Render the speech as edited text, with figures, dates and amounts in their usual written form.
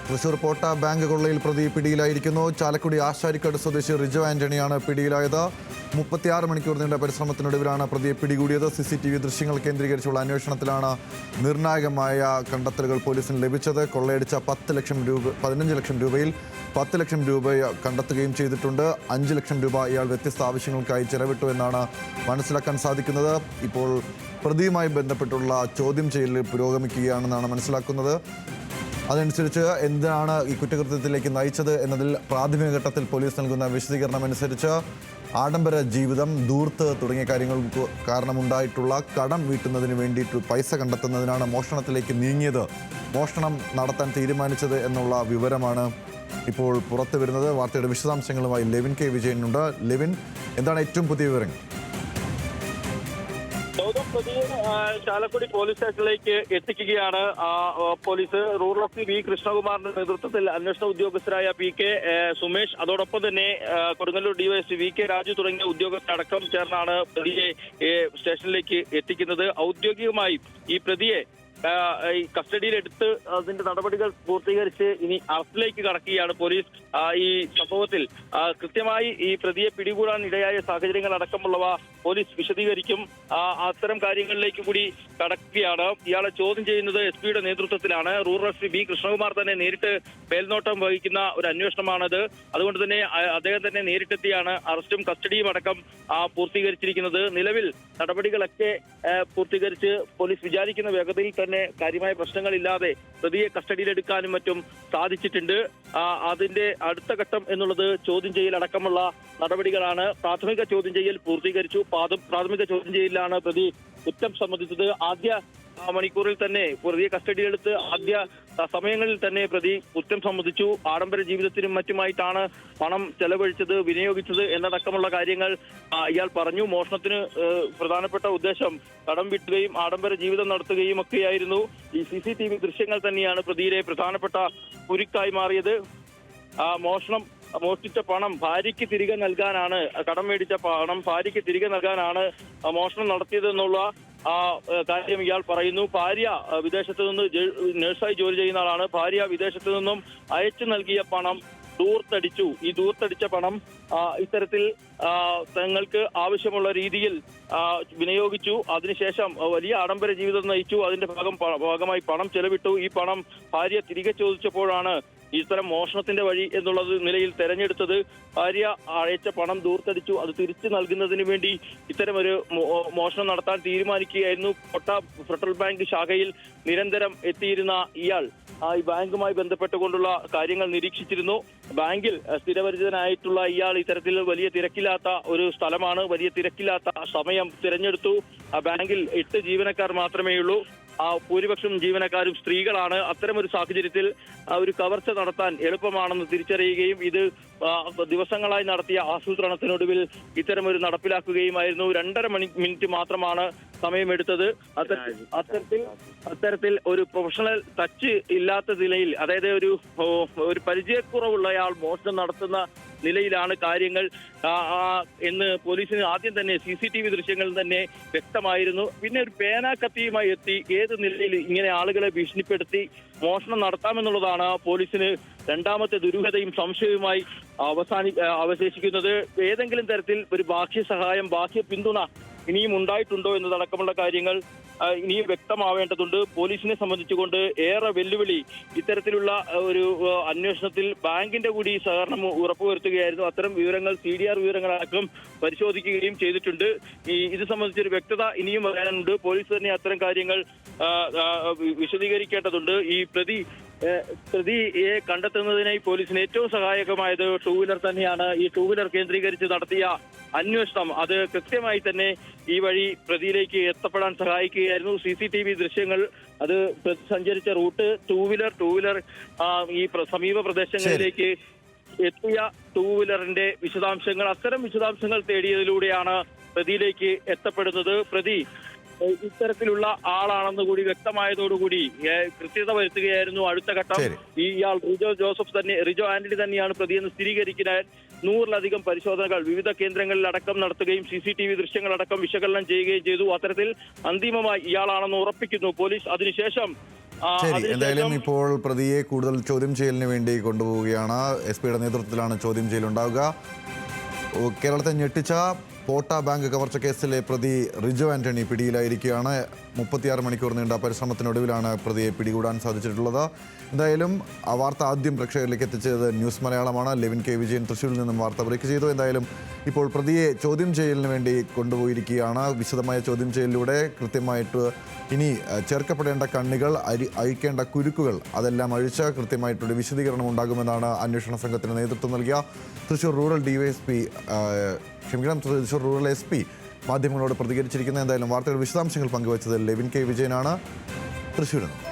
തൃശൂർ പോട്ട bank കൊള്ളയിൽ പ്രതി പിടിയിലായിരിക്കുന്നു. ചാലക്കുടി ആശാരിക്കാട് സ്വദേശി റിജോ ആന്റണിയാണ് പിടിയിലായത്. 36 മണിക്കൂർ നീണ്ട പരിശ്രമത്തിനൊടുവിലാണ് പ്രതിയെ പിടികൂടിയത്. CCTV ദൃശ്യങ്ങൾ കേന്ദ്രീകരിച്ചുള്ള അന്വേഷണത്തിലാണ് നിർണായകമായ കണ്ടെത്തലുകൾ പോലീസിന് ലഭിച്ചത്. കൊള്ളയടിച്ച 15 ലക്ഷം രൂപയിൽ 10 ലക്ഷം രൂപ കണ്ടെത്തുകയും ചെയ്തിട്ടുണ്ട്. 5 ലക്ഷം രൂപ ഇയാൾ വ്യത്യസ്ത ആവശ്യങ്ങൾക്കായി ചെലവിട്ടു എന്നാണ് മനസ്സിലാക്കാൻ സാധിക്കുന്നത്. ഇപ്പോൾ പ്രതിയുമായി ബന്ധപ്പെട്ടുള്ള ചോദ്യം ചെയ്യൽ പുരോഗമിക്കുകയാണെന്നാണ് മനസ്സിലാക്കുന്നത്. അതനുസരിച്ച് എന്താണ് ഈ കുറ്റകൃത്യത്തിലേക്ക് നയിച്ചത് എന്നതിൽ പ്രാഥമിക ഘട്ടത്തിൽ പോലീസ് നൽകുന്ന വിശദീകരണം അനുസരിച്ച് ആഡംബര ജീവിതം, ധൂർത്ത് തുടങ്ങിയ കാര്യങ്ങൾക്ക് കാരണമുണ്ടായിട്ടുള്ള കടം വീട്ടുന്നതിന് വേണ്ടിയിട്ട് പൈസ കണ്ടെത്തുന്നതിനാണ് മോഷണത്തിലേക്ക് നീങ്ങിയത്, മോഷണം നടത്താൻ തീരുമാനിച്ചത് എന്നുള്ള വിവരമാണ് ഇപ്പോൾ പുറത്തു വരുന്നത്. വാർത്തയുടെ വിശദാംശങ്ങളുമായി ലെവിൻ കെ വിജയനുണ്ട്. ലെവിൻ, എന്താണ് ഏറ്റവും പുതിയ വിവരങ്ങൾ? പ്രതിയെ ചാലക്കുടി പോലീസ് സ്റ്റേഷനിലേക്ക് എത്തിക്കുകയാണ് police. Rural S P V കൃഷ്ണകുമാറിന്റെ നേതൃത്വത്തിൽ അന്വേഷണ ഉദ്യോഗസ്ഥരായ PK സുമേഷ്, അതോടൊപ്പം തന്നെ കൊടുങ്ങല്ലൂർ DYSP VK രാജു തുടങ്ങിയ ഉദ്യോഗസ്ഥരടക്കം ചേർന്നാണ് പ്രതിയെ സ്റ്റേഷനിലേക്ക് എത്തിക്കുന്നത്. ഔദ്യോഗികമായി ഈ പ്രതിയെ ഈ കസ്റ്റഡിയിലെടുത്ത് അതിന്റെ നടപടികൾ പൂർത്തീകരിച്ച് ഇനി അറസ്റ്റിലേക്ക് കടക്കുകയാണ് പോലീസ്. ഈ സംഭവത്തിൽ കൃത്യമായി ഈ പ്രതിയെ പിടികൂടാൻ ഇടയായ സാഹചര്യങ്ങൾ അടക്കമുള്ളവ പോലീസ് വിശദീകരിക്കും. അത്തരം കാര്യങ്ങളിലേക്ക് കൂടി കടക്കുകയാണ്. ഇയാളെ ചോദ്യം ചെയ്യുന്നത് SP-യുടെ നേതൃത്വത്തിലാണ്. റൂറൽ SP B കൃഷ്ണകുമാർ തന്നെ നേരിട്ട് മേൽനോട്ടം വഹിക്കുന്ന ഒരു അന്വേഷണമാണത്. അതുകൊണ്ട് തന്നെ അദ്ദേഹം തന്നെ നേരിട്ടെത്തിയാണ് അറസ്റ്റും കസ്റ്റഡിയും അടക്കം പൂർത്തീകരിച്ചിരിക്കുന്നത്. നിലവിൽ നടപടികളൊക്കെ പൂർത്തീകരിച്ച് പോലീസ് വിചാരിക്കുന്ന വേഗതയിൽ തന്നെ കാര്യമായ പ്രശ്നങ്ങളില്ലാതെ പ്രതിയെ കസ്റ്റഡിയിലെടുക്കാനും മറ്റും സാധിച്ചിട്ടുണ്ട്. അതിന്റെ അടുത്ത ഘട്ടം എന്നുള്ളത് ചോദ്യം ചെയ്യൽ അടക്കമുള്ള നടപടികളാണ്. പ്രാഥമിക ചോദ്യം ചെയ്യൽ പൂർത്തീകരിച്ചു. പ്രാഥമിക ചോദ്യം ചെയ്യലിലാണ് പ്രതി കുറ്റം സമ്മതിച്ചത്. ആദ്യ മണിക്കൂറിൽ തന്നെ പ്രതിയെ കസ്റ്റഡിയിലെടുത്ത് ആദ്യ സമയങ്ങളിൽ തന്നെ പ്രതി കുറ്റം സമ്മതിച്ചു. ആഡംബര ജീവിതത്തിനും മറ്റുമായിട്ടാണ് പണം ചെലവഴിച്ചത്, വിനിയോഗിച്ചത് എന്നടക്കമുള്ള കാര്യങ്ങൾ ഇയാൾ പറഞ്ഞു. മോഷണത്തിന് പ്രധാനപ്പെട്ട ഉദ്ദേശം കടം വീട്ടുകയും ആഡംബര ജീവിതം നടത്തുകയും ഒക്കെയായിരുന്നു. ഈ CCTV ദൃശ്യങ്ങൾ തന്നെയാണ് പ്രതിയുടെ പ്രധാനപ്പെട്ട കുരുക്കായി മാറിയത്. മോഷ്ടിച്ച പണം ഭാര്യയ്ക്ക് തിരികെ നൽകാനാണ്, കടം മേടിച്ച പണം ഭാര്യയ്ക്ക് തിരികെ നൽകാനാണ് മോഷണം നടത്തിയതെന്നുള്ള കാര്യം ഇയാൾ പറയുന്നു. ഭാര്യ വിദേശത്ത് നിന്ന് നഴ്സായി ജോലി ചെയ്യുന്ന ആളാണ്. ഭാര്യ വിദേശത്ത് നിന്നും അയച്ചു നൽകിയ പണം ധൂർത്തടിച്ചു. ഈ ധൂർത്തടിച്ച പണം ഇത്തരത്തിൽ തങ്ങൾക്ക് ആവശ്യമുള്ള രീതിയിൽ വിനിയോഗിച്ചു. അതിനുശേഷം വലിയ ആഡംബര ജീവിതം നയിച്ചു. അതിന്റെ ഭാഗമായി പണം ചെലവിട്ടു. ഈ പണം ഭാര്യ തിരികെ ചോദിച്ചപ്പോഴാണ് ഇത്തരം മോഷണത്തിന്റെ വഴി എന്നുള്ളത് നിലയിൽ തെരഞ്ഞെടുത്തത്. ഭാര്യ അയച്ച പണം ധൂർത്തടിച്ചു. അത് തിരിച്ചു നൽകുന്നതിന് വേണ്ടി ഇത്തരമൊരു മോഷണം നടത്താൻ തീരുമാനിക്കുകയായിരുന്നു. കൊട്ട ഫെഡറൽ ബാങ്ക് ശാഖയിൽ നിരന്തരം എത്തിയിരുന്ന ഇയാൾ ഈ ബാങ്കുമായി ബന്ധപ്പെട്ടുകൊണ്ടുള്ള കാര്യങ്ങൾ നിരീക്ഷിച്ചിരുന്നു. ബാങ്കിൽ സ്ഥിരപരിചിതനായിട്ടുള്ള ഇയാൾ ഇത്തരത്തിൽ വലിയ തിരക്കില്ലാത്ത ഒരു സ്ഥലമാണ്, വലിയ തിരക്കില്ലാത്ത സമയം തിരഞ്ഞെടുത്തു. ബാങ്കിൽ 8 ജീവനക്കാർ മാത്രമേ ഉള്ളൂ. ഭൂരിപക്ഷം ജീവനക്കാരും സ്ത്രീകളാണ്. അത്തരമൊരു സാഹചര്യത്തിൽ ഒരു കവർച്ച നടത്താൻ എളുപ്പമാണെന്ന് തിരിച്ചറിയുകയും ഇത് ദിവസങ്ങളായി നടത്തിയ ആസൂത്രണത്തിനൊടുവിൽ ഇത്തരമൊരു നടപ്പിലാക്കുകയുമായിരുന്നു. 2.5 മിനിറ്റ് മാത്രമാണ് സമയമെടുത്തത്. അത്തരത്തിൽ ഒരു പ്രൊഫഷണൽ ടച്ച് ഇല്ലാത്ത നിലയിൽ, അതായത് ഒരു പരിചയക്കുറവുള്ളയാൾ മോഷണം നടത്തുന്ന നിലയിലാണ് കാര്യങ്ങൾ എന്ന് പോലീസിന് ആദ്യം തന്നെ CCTV ദൃശ്യങ്ങളിൽ തന്നെ വ്യക്തമായിരുന്നു. പിന്നെ ഒരു പേന കത്തിയുമായി എത്തി ഏത് നിലയിൽ ഇങ്ങനെ ആളുകളെ ഭീഷണിപ്പെടുത്തി മോഷണം നടത്താമെന്നുള്ളതാണ് പോലീസിന് രണ്ടാമത്തെ ദുരൂഹതയും സംശയവുമായി അവശേഷിക്കുന്നത്. ഏതെങ്കിലും തരത്തിൽ ഒരു ബാഹ്യ സഹായം, ബാഹ്യ പിന്തുണ ഇനിയും ഉണ്ടായിട്ടുണ്ടോ എന്നതടക്കമുള്ള കാര്യങ്ങൾ ഇനിയും വ്യക്തമാവേണ്ടതുണ്ട്. പോലീസിനെ സംബന്ധിച്ചുകൊണ്ട് ഏറെ വെല്ലുവിളി ഇത്തരത്തിലുള്ള ഒരു അന്വേഷണത്തിൽ ബാങ്കിന്റെ കൂടി സഹകരണം ഉറപ്പുവരുത്തുകയായിരുന്നു. അത്തരം വിവരങ്ങൾ CDR വിവരങ്ങളടക്കം പരിശോധിക്കുകയും ചെയ്തിട്ടുണ്ട്. ഇത് സംബന്ധിച്ചൊരു വ്യക്തത ഇനിയും വരാനുണ്ട്. പോലീസ് തന്നെ അത്തരം കാര്യങ്ങൾ വിശദീകരിക്കേണ്ടതുണ്ട്. ഈ പ്രതിയെ കണ്ടെത്തുന്നതിനായി പോലീസിന് ഏറ്റവും സഹായകമായത് 2 വീലർ തന്നെയാണ്. ഈ 2 വീലർ കേന്ദ്രീകരിച്ച് നടത്തിയ അന്വേഷണം അത് കൃത്യമായി തന്നെ ഈ വഴി പ്രതിയിലേക്ക് എത്തപ്പെടാൻ സഹായിക്കുകയായിരുന്നു. CCTV ദൃശ്യങ്ങൾ അത് സഞ്ചരിച്ച റൂട്ട്, 2 വീലർ ഈ സമീപ പ്രദേശങ്ങളിലേക്ക് എത്തിയ 2 വീലറിന്റെ വിശദാംശങ്ങൾ, അത്തരം വിശദാംശങ്ങൾ തേടിയതിലൂടെയാണ് പ്രതിയിലേക്ക് എത്തപ്പെടുന്നത്. പ്രതി ഇത്തരത്തിലുള്ള ആളാണെന്ന് കൂടി വ്യക്തമായതോടുകൂടി കൃത്യത വരുത്തുകയായിരുന്നു. അടുത്ത ഘട്ടം ഇയാൾ റിജോ ആന്റണി തന്നെയാണ് പ്രതിയെന്ന് സ്ഥിരീകരിക്കാൻ 100-ലധികം പരിശോധനകൾ വിവിധ കേന്ദ്രങ്ങളിൽ അടക്കം നടത്തുകയും CCTV ദൃശ്യങ്ങളടക്കം വിശകലനം ചെയ്യുകയും ചെയ്തു. അത്തരത്തിൽ അന്തിമമായി ഇയാളാണെന്ന് ഉറപ്പിക്കുന്നു പോലീസ്. അതിനുശേഷം ശരി, എന്തായാലും ഇപ്പോൾ പ്രതിയെ കൂടുതൽ ചോദ്യം ചെയ്യലിന് വേണ്ടി കൊണ്ടുപോവുകയാണ്. എസ് പിയുടെ നേതൃത്വത്തിലാണ് ചോദ്യം ചെയ്യൽ ഉണ്ടാവുക. കേരളത്തെ ഞെട്ടിച്ച പോട്ട ബാങ്ക് കവർച്ച കേസിലെ പ്രതി റിജോ ആന്റണി പിടിയിലായിരിക്കുകയാണ്. 36 മണിക്കൂർ നീണ്ട പരിശ്രമത്തിനൊടുവിലാണ് പ്രതിയെ പിടികൂടാൻ സാധിച്ചിട്ടുള്ളത്. എന്തായാലും ആ വാർത്ത ആദ്യം പ്രേക്ഷകരിലേക്ക് എത്തിച്ചത് ന്യൂസ് മലയാളമാണ്. ലെവിൻ കെ വിജയൻ തൃശ്ശൂരിൽ നിന്നും വാർത്ത ബ്രേക്ക് ചെയ്തു. എന്തായാലും ഇപ്പോൾ പ്രതിയെ ചോദ്യം ചെയ്യലിന് വേണ്ടി കൊണ്ടുപോയിരിക്കുകയാണ്. വിശദമായ ചോദ്യം ചെയ്യലിലൂടെ കൃത്യമായിട്ട് ഇനി ചേർക്കപ്പെടേണ്ട കണ്ണികൾ, അഴിക്കേണ്ട കുരുക്കുകൾ അതെല്ലാം അഴിച്ച് കൃത്യമായിട്ടൊരു വിശദീകരണം ഉണ്ടാകുമെന്നാണ് അന്വേഷണ സംഘത്തിന് നേതൃത്വം നൽകിയ Thrissur rural Thrissur rural SP മാധ്യമങ്ങളോട് പ്രതികരിച്ചിരിക്കുന്നത്. എന്തായാലും വാർത്തയുടെ വിശദാംശങ്ങൾ പങ്കുവച്ചത് ലെവിൻ കെ വിജയനാണ് തൃശ്ശൂരിൽ നിന്ന്.